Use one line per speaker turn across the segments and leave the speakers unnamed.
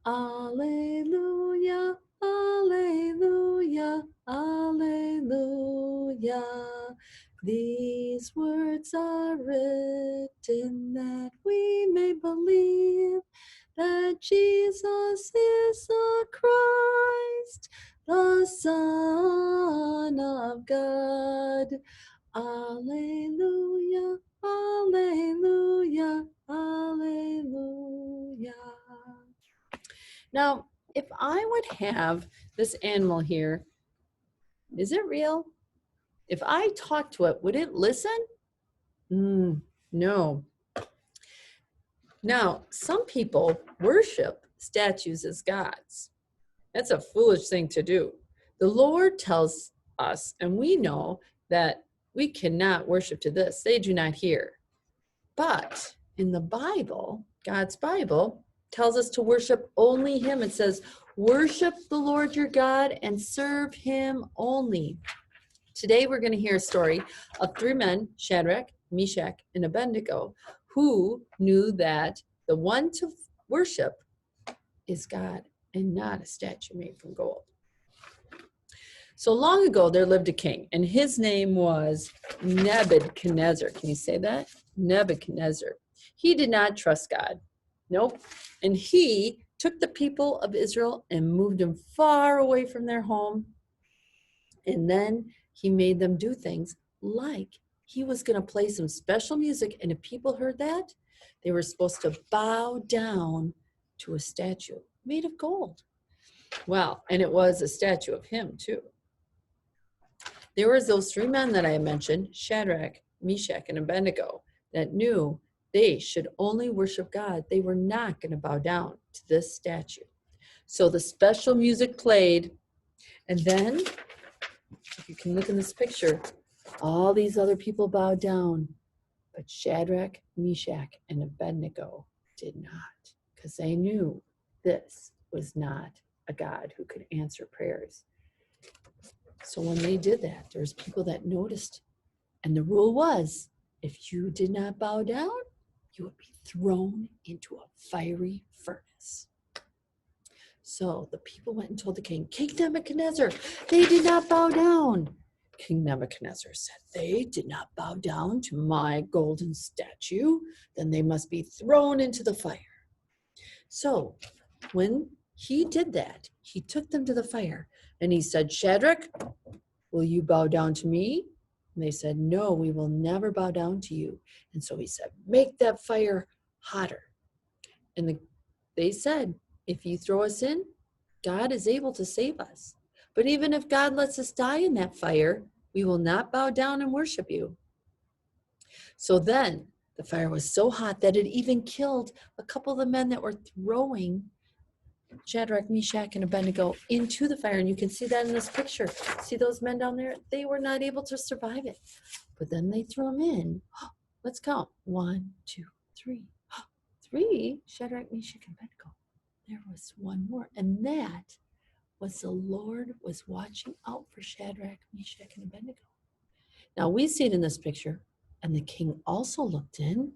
Alleluia, alleluia, alleluia. These words are written that we may believe that Jesus is the Christ, the Son of God. Alleluia, alleluia, alleluia. Now, if I would have this animal here, is it real? If I talk to it, would it listen? No. Now, some people worship statues as gods. That's a foolish thing to do. The Lord tells us, and we know that we cannot worship to this. They do not hear. But in the Bible, God's Bible tells us to worship only Him. It says, worship the Lord your God and serve Him only. Today we're going to hear a story of three men, Shadrach, Meshach, and Abednego, who knew that the one to worship is God and not a statue made from gold. So long ago, there lived a king, and his name was Nebuchadnezzar. Can you say that? Nebuchadnezzar. He did not trust God. Nope. And he took the people of Israel and moved them far away from their home. And then he made them do things like he was going to play some special music. And if people heard that, they were supposed to bow down to a statue made of gold. Well, and it was a statue of him too. There was those three men that I mentioned, Shadrach, Meshach, and Abednego, that knew they should only worship God. They were not going to bow down to this statue. So the special music played, and then, if you can look in this picture, all these other people bowed down, but Shadrach, Meshach, and Abednego did not, because they knew this was not a God who could answer prayers. So when they did that, there's people that noticed. And the rule was, if you did not bow down, you would be thrown into a fiery furnace. So the people went and told the king, King Nebuchadnezzar, they did not bow down. King Nebuchadnezzar said, they did not bow down to my golden statue, then they must be thrown into the fire. So when he did that, he took them to the fire and he said, Shadrach, will you bow down to me? And they said, no, we will never bow down to you. And so he said, make that fire hotter. And they said, if you throw us in, God is able to save us. But even if God lets us die in that fire, we will not bow down and worship you. So then the fire was so hot that it even killed a couple of the men that were throwing Shadrach, Meshach, and Abednego into the fire. And you can see that in this picture. See those men down there? They were not able to survive it. But then they threw them in. Let's count. 1, 2, 3. 3, Shadrach, Meshach, and Abednego. There was one more. And that was the Lord was watching out for Shadrach, Meshach, and Abednego. Now we see it in this picture. And the king also looked in.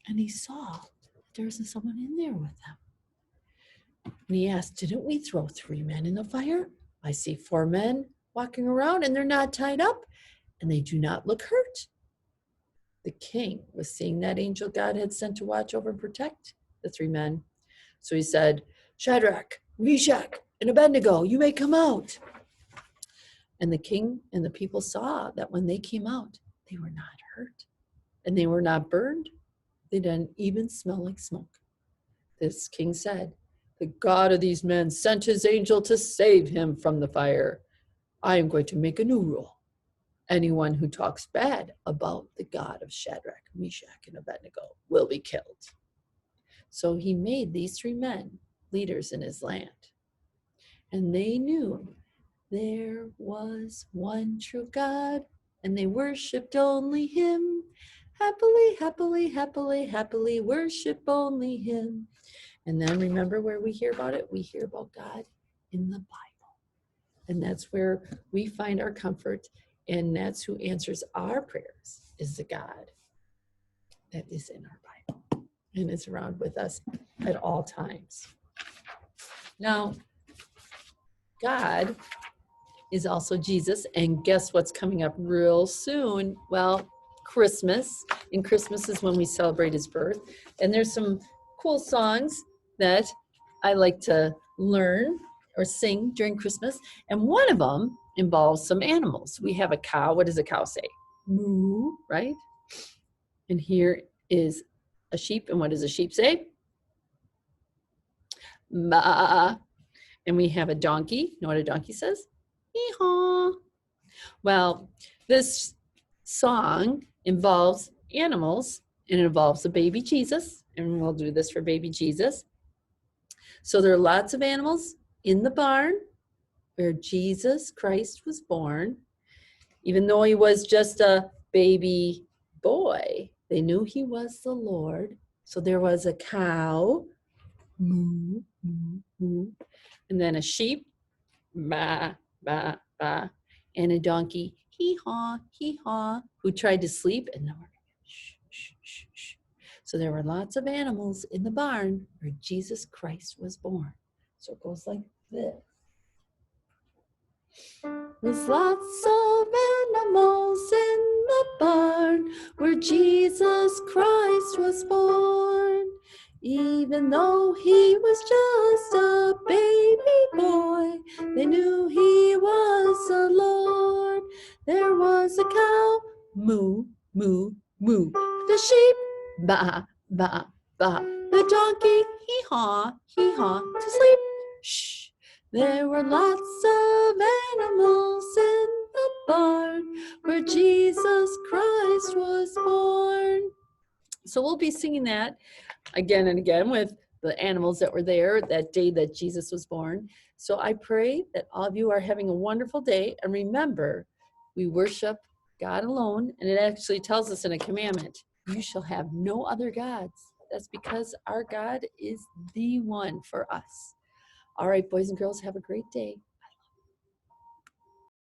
And he saw that there was someone in there with them. And he asked, didn't we throw 3 men in the fire? I see 4 men walking around and they're not tied up and they do not look hurt. The king was seeing that angel God had sent to watch over and protect the 3 men. So he said, Shadrach, Meshach, and Abednego, you may come out. And the king and the people saw that when they came out, they were not hurt and they were not burned. They didn't even smell like smoke. This king said, the God of these men sent his angel to save him from the fire. I am going to make a new rule. Anyone who talks bad about the God of Shadrach, Meshach, and Abednego will be killed. So he made these 3 men leaders in his land. And they knew there was one true God, and they worshiped only him. Happily, happily, happily, happily worship only him. And then remember where we hear about it? We hear about God in the Bible. And that's where we find our comfort. And that's who answers our prayers, is the God that is in our Bible and is around with us at all times. Now, God is also Jesus. And guess what's coming up real soon? Well, Christmas. And Christmas is when we celebrate his birth. And there's some cool songs that I like to learn or sing during Christmas. And one of them involves some animals. We have a cow. What does a cow say? Moo, right? And here is a sheep. And what does a sheep say? Ma. And we have a donkey. You know what a donkey says? Hee-haw. Well, this song involves animals and it involves a baby Jesus, and we'll do this for baby Jesus. So there are lots of animals in the barn where Jesus Christ was born. Even though he was just a baby boy, they knew he was the Lord. So there was a cow, moo, moo, moo, and then a sheep, ba, ba, ba, and a donkey, hee-haw, who tried to sleep, and then shh, shh, shh, shh. So there were lots of animals in the barn where Jesus Christ was born. So it goes like this. There's lots of animals in the barn where Jesus Christ was born. Even though he was just a baby boy, they knew he was the Lord. There was a cow, moo, moo, moo. The sheep, ba, ba, ba. The donkey, hee-haw, to sleep. Shh. There were lots of animals in the barn where Jesus Christ was born. So we'll be singing that again and again with the animals that were there that day that Jesus was born. So I pray that all of you are having a wonderful day. And remember, we worship God alone. And it actually tells us in a commandment, you shall have no other gods. That's because our God is the one for us. All right, boys and girls, have a great day.